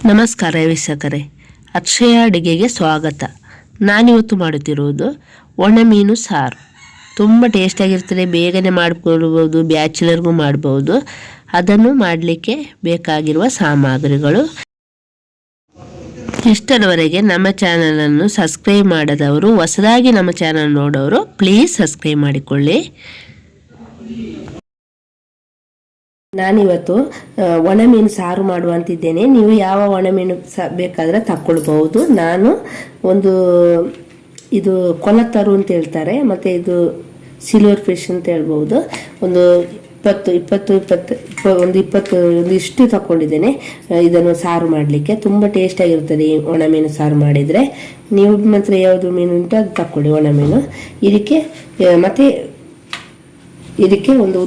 ನಮಸ್ಕಾರ ವೀಕ್ಷಕರೇ, ಅಕ್ಷಯ ಅಡುಗೆಗೆ ಸ್ವಾಗತ. ನಾನಿವತ್ತು ಮಾಡುತ್ತಿರುವುದು ಒಣಮೀನು ಸಾರು. ತುಂಬ ಟೇಸ್ಟಾಗಿರ್ತದೆ, ಬೇಗನೆ ಮಾಡಿಕೊಳ್ಬೋದು, ಬ್ಯಾಚುಲರ್ಗೂ ಮಾಡ್ಬೋದು. ಅದನ್ನು ಮಾಡಲಿಕ್ಕೆ ಬೇಕಾಗಿರುವ ಸಾಮಗ್ರಿಗಳು. ಇಷ್ಟರವರೆಗೆ ನಮ್ಮ ಚಾನಲನ್ನು ಸಬ್ಸ್ಕ್ರೈಬ್ ಮಾಡದವರು, ಹೊಸದಾಗಿ ನಮ್ಮ ಚಾನಲ್ ನೋಡೋರು ಪ್ಲೀಸ್ ಸಬ್ಸ್ಕ್ರೈಬ್ ಮಾಡಿಕೊಳ್ಳಿ. ನಾನಿವತ್ತು ಒಣಮೀನು ಸಾರು ಮಾಡುವಂತಿದ್ದೇನೆ. ನೀವು ಯಾವ ಒಣಮೀನು ಬೇಕಾದರೆ ತಕ್ಕೊಳ್ಬಹುದು. ನಾನು ಇದು ಕೊಲತ್ತರು ಅಂತ ಹೇಳ್ತಾರೆ, ಮತ್ತು ಇದು ಸಿಲ್ವರ್ ಫಿಶ್ ಅಂತ ಹೇಳ್ಬೋದು. ಒಂದು ಇಷ್ಟು ತಗೊಂಡಿದ್ದೇನೆ. ಇದನ್ನು ಸಾರು ಮಾಡಲಿಕ್ಕೆ ತುಂಬ ಟೇಸ್ಟಾಗಿರ್ತದೆ ಈ ಒಣಮೀನು ಸಾರು ಮಾಡಿದರೆ. ನೀವು ಮಾತ್ರ ಯಾವುದು ಮೀನು ಉಂಟು ಅದು ತಕ್ಕೊಳ್ಳಿ ಒಣಮೀನು. ಇದಕ್ಕೆ ಒಂದು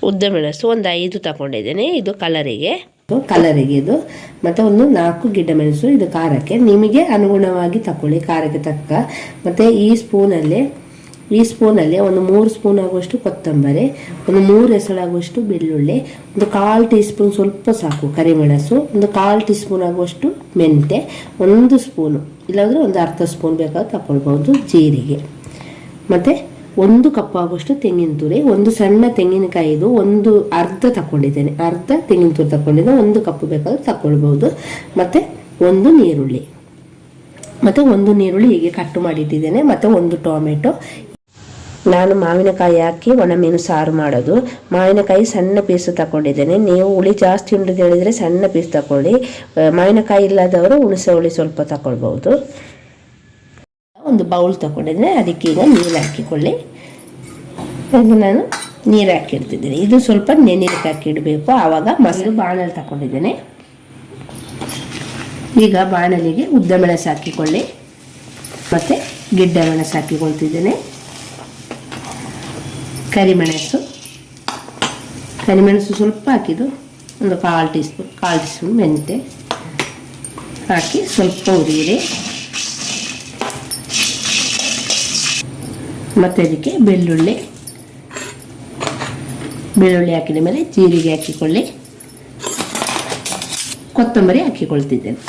ಉದ್ದ ಮೆಣಸು ಒಂದು 5 ತಗೊಂಡಿದ್ದೇನೆ. ಇದು ಕಲರಿಗೆ ಇದು, ಮತ್ತು ಒಂದು 4 ಗಿಡ್ಡ ಮೆಣಸು. ಇದು ಖಾರಕ್ಕೆ ನಿಮಗೆ ಅನುಗುಣವಾಗಿ ತಗೊಳ್ಳಿ, ಖಾರಕ್ಕೆ ತಕ್ಕ. ಮತ್ತು ಈ ಸ್ಪೂನಲ್ಲಿ ಒಂದು 3 ಸ್ಪೂನ್ ಆಗುವಷ್ಟು ಕೊತ್ತಂಬರಿ, ಒಂದು 3 ಎಸಳಾಗುವಷ್ಟು ಬೆಳ್ಳುಳ್ಳಿ, ಒಂದು 1/4 ಟೀ ಸ್ಪೂನ್ ಸ್ವಲ್ಪ ಸಾಕು ಕರಿಮೆಣಸು, ಒಂದು 1/4 ಟೀ ಸ್ಪೂನ್ ಆಗುವಷ್ಟು ಮೆಂತೆ, 1 ಸ್ಪೂನು ಇಲ್ಲಾಂದರೆ ಒಂದು ಅರ್ಧ ಸ್ಪೂನ್ ಬೇಕಾದ್ರೆ ತಗೊಳ್ಬೋದು ಜೀರಿಗೆ, ಮತ್ತು 1 ಕಪ್ ಆಗುವಷ್ಟು ತೆಂಗಿನ ತುರಿ, ಒಂದು ಸಣ್ಣ ತೆಂಗಿನಕಾಯಿದು ಒಂದು ಅರ್ಧ ತಗೊಂಡಿದ್ದೇನೆ, ಅರ್ಧ ತೆಂಗಿನ ತುರಿ ತಗೊಂಡಿದ್ದೆ, 1 ಕಪ್ ಬೇಕಾದ್ರೆ ತಗೊಳ್ಬೋದು. ಮತ್ತು ಒಂದು ನೀರುಳ್ಳಿ ಹೀಗೆ ಕಟ್ಟು ಮಾಡಿಟ್ಟಿದ್ದೇನೆ, ಮತ್ತು 1 ಟೊಮೆಟೊ. ನಾನು ಮಾವಿನಕಾಯಿ ಹಾಕಿ ಒಣಮೀನು ಸಾರು ಮಾಡೋದು. ಮಾವಿನಕಾಯಿ ಸಣ್ಣ ಪೀಸು ತಗೊಂಡಿದ್ದೇನೆ. ನೀವು ಹುಳಿ ಜಾಸ್ತಿ ಉಂಟು ಹೇಳಿದರೆ ಸಣ್ಣ ಪೀಸ್ ತಗೊಳ್ಳಿ. ಮಾವಿನಕಾಯಿ ಇಲ್ಲದವರು ಹುಣಸೆ ಹುಳಿ ಸ್ವಲ್ಪ ತಗೊಳ್ಬಹುದು. ಒಂದು ಬೌಲ್ ತಗೊಂಡಿದ್ದೇನೆ, ಅದಕ್ಕೆ ಈಗ ನೀರು ಹಾಕಿಕೊಳ್ಳಿ. ನಾನು ನೀರು ಹಾಕಿಡ್ತಿದ್ದೇನೆ. ಇದು ಸ್ವಲ್ಪ ನೆನೆಲಿಕ್ಕೆ ಹಾಕಿಡಬೇಕು, ಆವಾಗ ಮೊಸರು ಬಾಣಲೆ ತಗೊಂಡಿದ್ದೇನೆ. ಈಗ ಬಾಣಲಿಗೆ ಉದ್ದ ಮೆಣಸು ಹಾಕಿಕೊಳ್ಳಿ, ಮತ್ತು ಗಿಡ್ಡ ಮೆಣಸು ಹಾಕಿಕೊಳ್ತಿದ್ದೇನೆ. ಕರಿಮೆಣಸು ಸ್ವಲ್ಪ ಹಾಕಿದ್ದು, ಒಂದು 1/4 ಟೀ ಸ್ಪೂನ್ ಮೆಂತೆ ಹಾಕಿ ಸ್ವಲ್ಪ ಹುರಿಯಿರಿ. ಮತ್ತು ಅದಕ್ಕೆ ಬೆಳ್ಳುಳ್ಳಿ ಹಾಕಿದ ಮೇಲೆ ಜೀರಿಗೆ ಹಾಕಿಕೊಳ್ಳಿ, ಕೊತ್ತಂಬರಿ ಹಾಕಿಕೊಳ್ತಿದ್ದೇನೆ.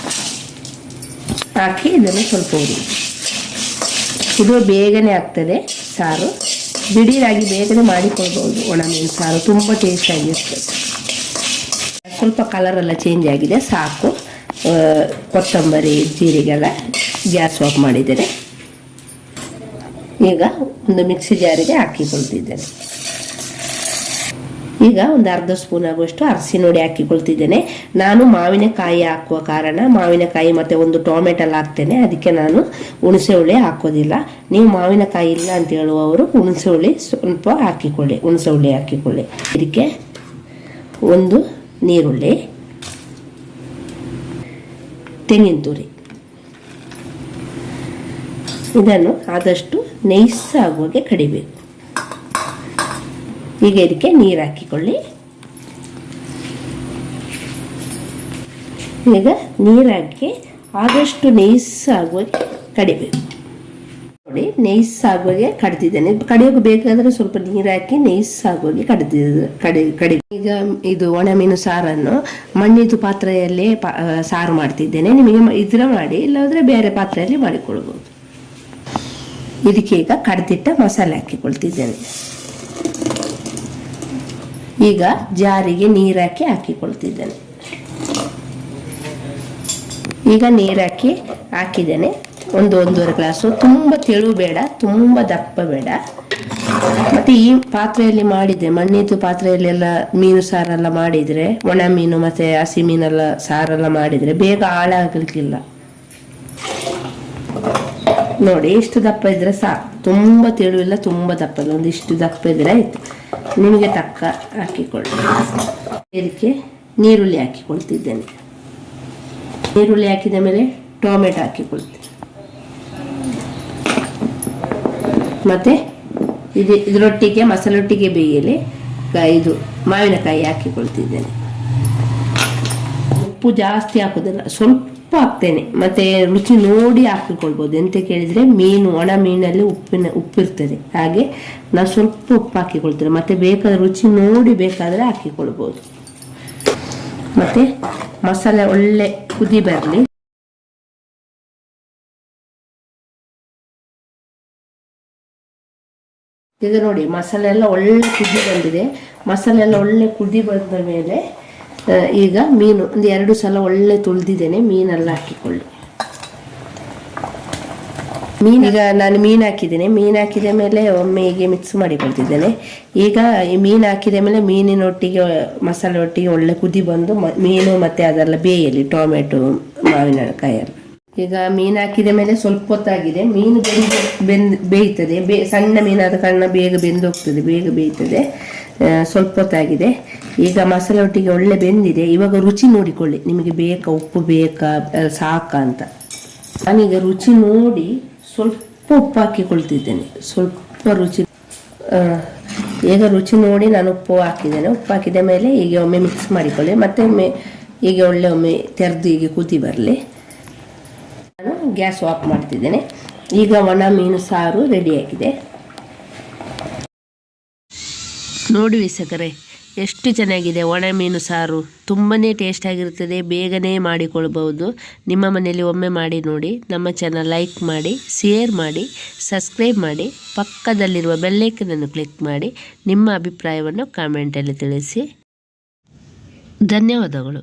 ಹಾಕಿ ಇದನ್ನು ಸ್ವಲ್ಪ ಹುರಿ. ಇದು ಬೇಗನೆ ಆಗ್ತದೆ ಸಾರು, ದಿಢೀರಾಗಿ ಬೇಗನೆ ಮಾಡಿಕೊಳ್ಬೋದು. ಒಣಮೀನು ಸಾರು ತುಂಬ ಟೇಸ್ಟಾಗಿರ್ತದೆ. ಸ್ವಲ್ಪ ಕಲರೆಲ್ಲ ಚೇಂಜ್ ಆಗಿದೆ, ಸಾಕು. ಕೊತ್ತಂಬರಿ ಜೀರಿಗೆಲ್ಲ ಗ್ಯಾಸ್ ಆಫ್ ಮಾಡಿದ್ದೇನೆ. ಈಗ ಒಂದು ಮಿಕ್ಸಿ ಜಾರಿಗೆ ಹಾಕಿಕೊಳ್ತಿದ್ದೇನೆ. ಈಗ ಒಂದು ಅರ್ಧ ಸ್ಪೂನ್ ಆಗುವಷ್ಟು ಅರಸಿನ ಹುಡಿ ಹಾಕಿಕೊಳ್ತಿದ್ದೇನೆ. ನಾನು ಮಾವಿನಕಾಯಿ ಹಾಕುವ ಕಾರಣ ಮಾವಿನಕಾಯಿ ಮತ್ತು ಒಂದು ಟೊಮೆಟೊ ಹಾಕ್ತೇನೆ, ಅದಕ್ಕೆ ನಾನು ಹುಣಸೆ ಹುಳಿ ಹಾಕೋದಿಲ್ಲ. ನೀವು ಮಾವಿನಕಾಯಿ ಇಲ್ಲ ಅಂತ ಹೇಳುವವರು ಹುಣಸೆ ಹುಳಿ ಸ್ವಲ್ಪ ಹಾಕಿಕೊಳ್ಳಿ, ಇದಕ್ಕೆ ಒಂದು ನೀರುಳ್ಳಿ, ತೆಂಗಿನ ತುರಿ, ಇದನ್ನು ಆದಷ್ಟು ನೈಸ್ ಆಗುವಾಗೆ ಕಡಿಬೇಕು. ಈಗ ಇದಕ್ಕೆ ನೀರು ಹಾಕಿಕೊಳ್ಳಿ. ಈಗ ನೀರು ಹಾಕಿ ಆದಷ್ಟು ನೈಸ್ ಆಗುವಾಗೆ ಕಡಿಬೇಕು. ನೋಡಿ, ನೈಸ್ ಆಗುವಾಗೆ ಕಡಿತಿದ್ದೇನೆ. ಕಡಿಯೋಕೆ ಬೇಕಾದರೆ ಸ್ವಲ್ಪ ನೀರು ಹಾಕಿ ನೈಸ್ ಆಗುವಾಗೆ ಕಡಿ. ಈಗ ಇದು ಒಣಮೀನು ಸಾರನ್ನು ಮಣ್ಣಿದು ಪಾತ್ರೆಯಲ್ಲೇ ಸಾರು ಮಾಡ್ತಿದ್ದೇನೆ. ನಿಮಗೆ ಇದ್ರೆ ಮಾಡಿ, ಇಲ್ಲಾಂದ್ರೆ ಬೇರೆ ಪಾತ್ರೆಯಲ್ಲಿ ಮಾಡಿಕೊಳ್ಬೋದು. ಇದಕ್ಕೆ ಈಗ ಕಡ್ದಿಟ್ಟ ಮಸಾಲೆ ಹಾಕಿಕೊಳ್ತಿದ್ದೇನೆ. ಈಗ ಜಾರಿಗೆ ನೀರು ಹಾಕಿಕೊಳ್ತಿದ್ದೇನೆ. ಈಗ ನೀರು ಹಾಕಿದ್ದೇನೆ. 1-1.5 ಗ್ಲಾಸು. ತುಂಬ ತೆಳು ಬೇಡ, ತುಂಬ ದಪ್ಪ ಬೇಡ. ಮತ್ತು ಈ ಪಾತ್ರೆಯಲ್ಲಿ ಮಾಡಿದ್ರೆ, ಮಣ್ಣಿದ್ದು ಪಾತ್ರೆಯಲ್ಲೆಲ್ಲ ಮೀನು ಸಾರೆಲ್ಲ ಮಾಡಿದರೆ, ಒಣ ಮೀನು ಮತ್ತು ಹಸಿ ಮೀನೆಲ್ಲ ಸಾರೆಲ್ಲ ಮಾಡಿದರೆ ಬೇಗ ಹಾಳಾಗಲಿಕ್ಕಿಲ್ಲ. ನೋಡಿ, ಇಷ್ಟು ದಪ್ಪ ಇದ್ರೆ ಸಾಕು. ತುಂಬ ತೆಳುವಿಲ್ಲ, ತುಂಬ ದಪ್ಪ ಇಲ್ಲ, ಒಂದಿಷ್ಟು ದಪ್ಪ ಇದ್ರೆ ಆಯ್ತು. ನಿಮಗೆ ತಕ್ಕ ಹಾಕಿಕೊಳ್ಳಿ. ಇದಕ್ಕೆ ನೀರುಳ್ಳಿ ಹಾಕಿಕೊಳ್ತಿದ್ದೇನೆ. ನೀರುಳ್ಳಿ ಹಾಕಿದ ಮೇಲೆ ಟೊಮೆಟೊ ಹಾಕಿಕೊಳ್ತೀನಿ. ಮತ್ತೆ ಇದರೊಟ್ಟಿಗೆ ಮಸಾಲೊಟ್ಟಿಗೆ ಬೇಯಲಿ ಇದು ಮಾವಿನಕಾಯಿ ಹಾಕಿಕೊಳ್ತಿದ್ದೇನೆ. ಉಪ್ಪು ಜಾಸ್ತಿ ಹಾಕೋದಿಲ್ಲ, ಸ್ವಲ್ಪ ಹಾಕ್ತೇನೆ. ಮತ್ತೆ ರುಚಿ ನೋಡಿ ಹಾಕಿಕೊಳ್ಬೋದು. ಎಂತ ಕೇಳಿದ್ರೆ ಮೀನು, ಒಣ ಮೀನಲ್ಲಿ ಉಪ್ಪಿರ್ತದೆ, ಹಾಗೆ ನಾವು ಸ್ವಲ್ಪ ಉಪ್ಪು ಹಾಕಿಕೊಳ್ತೇವೆ. ಮತ್ತೆ ಬೇಕಾದ್ರೆ ರುಚಿ ನೋಡಿ ಬೇಕಾದ್ರೆ ಹಾಕಿಕೊಳ್ಬೋದು. ಮತ್ತೆ ಮಸಾಲೆ ಒಳ್ಳೆ ಕುದಿ ಬರಲಿ. ಈಗ ನೋಡಿ ಮಸಾಲೆ ಎಲ್ಲ ಒಳ್ಳೆ ಕುದಿ ಬಂದಿದೆ. ಮಸಾಲೆ ಎಲ್ಲ ಒಳ್ಳೆ ಕುದಿ ಬಂದ ಮೇಲೆ ಈಗ ಮೀನು ಒಂದು 2 ಸಲ ಒಳ್ಳೆ ತೊಳೆದಿದ್ದೇನೆ. ಮೀನೆಲ್ಲ ಹಾಕಿಕೊಳ್ಳಿ. ಈಗ ನಾನು ಮೀನು ಹಾಕಿದ್ದೇನೆ. ಮೀನು ಹಾಕಿದ ಮೇಲೆ ಒಮ್ಮೆ ಹೀಗೆ ಮಿಕ್ಸ್ ಮಾಡಿಕೊಳ್ತಿದ್ದೇನೆ. ಈಗ ಈ ಮೀನು ಹಾಕಿದ ಮೇಲೆ ಮೀನಿನೊಟ್ಟಿಗೆ ಮಸಾಲೆ ಒಟ್ಟಿಗೆ ಒಳ್ಳೆ ಕುದಿ ಬಂದು ಮೀನು ಮತ್ತೆ ಅದೆಲ್ಲ ಬೇಯಲಿ, ಟೊಮೆಟೊ ಮಾವಿನಕಾಯಿ. ಈಗ ಮೀನು ಹಾಕಿದ ಮೇಲೆ ಸ್ವಲ್ಪ ಹೊತ್ತಾಗಿದೆ. ಮೀನು ಬೇಯ್ತದೆ. ಸಣ್ಣ ಮೀನಾದ ಕಾರಣ ಬೇಗ ಬೆಂದೋಗ್ತದೆ, ಬೇಗ ಬೇಯ್ತದೆ. ಸ್ವಲ್ಪ ಹೊತ್ತಾಗಿದೆ. ಈಗ ಮಸಾಲೆ ಒಟ್ಟಿಗೆ ಒಳ್ಳೆ ಬೆಂದಿದೆ. ಇವಾಗ ರುಚಿ ನೋಡಿಕೊಳ್ಳಿ, ನಿಮಗೆ ಬೇಕಾ, ಉಪ್ಪು ಬೇಕಾ, ಸಾಕಾ ಅಂತ. ನಾನೀಗ ರುಚಿ ನೋಡಿ ಸ್ವಲ್ಪ ಉಪ್ಪು ಹಾಕಿಕೊಳ್ತಿದ್ದೇನೆ. ಸ್ವಲ್ಪ ರುಚಿ ಈಗ ರುಚಿ ನೋಡಿ ನಾನು ಉಪ್ಪು ಹಾಕಿದ್ದೇನೆ. ಉಪ್ಪು ಹಾಕಿದ ಮೇಲೆ ಈಗ ಒಮ್ಮೆ ಮಿಕ್ಸ್ ಮಾಡಿಕೊಳ್ಳಿ. ಮತ್ತೆ ಈಗ ಒಮ್ಮೆ ತೆರೆದು ಹೀಗೆ ಕುದಿ ಬರಲಿ. ನಾನು ಗ್ಯಾಸ್ ಆಫ್ ಮಾಡ್ತಿದ್ದೇನೆ. ಈಗ ಒಣ ಮೀನು ಸಾರು ರೆಡಿಯಾಗಿದೆ. ನೋಡಿ ವೀಕ್ಷಕರೇ, ಎಷ್ಟು ಚೆನ್ನಾಗಿದೆ ಒಣ ಮೀನು ಸಾರು. ತುಂಬಾ ಟೇಸ್ಟ್ ಆಗಿರುತ್ತದೆ, ಬೇಗನೆ ಮಾಡಿಕೊಳ್ಬಹುದು. ನಿಮ್ಮ ಮನೆಯಲ್ಲಿ ಒಮ್ಮೆ ಮಾಡಿ ನೋಡಿ. ನಮ್ಮ ಚಾನಲ್ ಲೈಕ್ ಮಾಡಿ, ಶೇರ್ ಮಾಡಿ, ಸಬ್ಸ್ಕ್ರೈಬ್ ಮಾಡಿ, ಪಕ್ಕದಲ್ಲಿರುವ ಬೆಲ್ಲೈಕನನ್ನು ಕ್ಲಿಕ್ ಮಾಡಿ. ನಿಮ್ಮ ಅಭಿಪ್ರಾಯವನ್ನು ಕಾಮೆಂಟಲ್ಲಿ ತಿಳಿಸಿ. ಧನ್ಯವಾದಗಳು.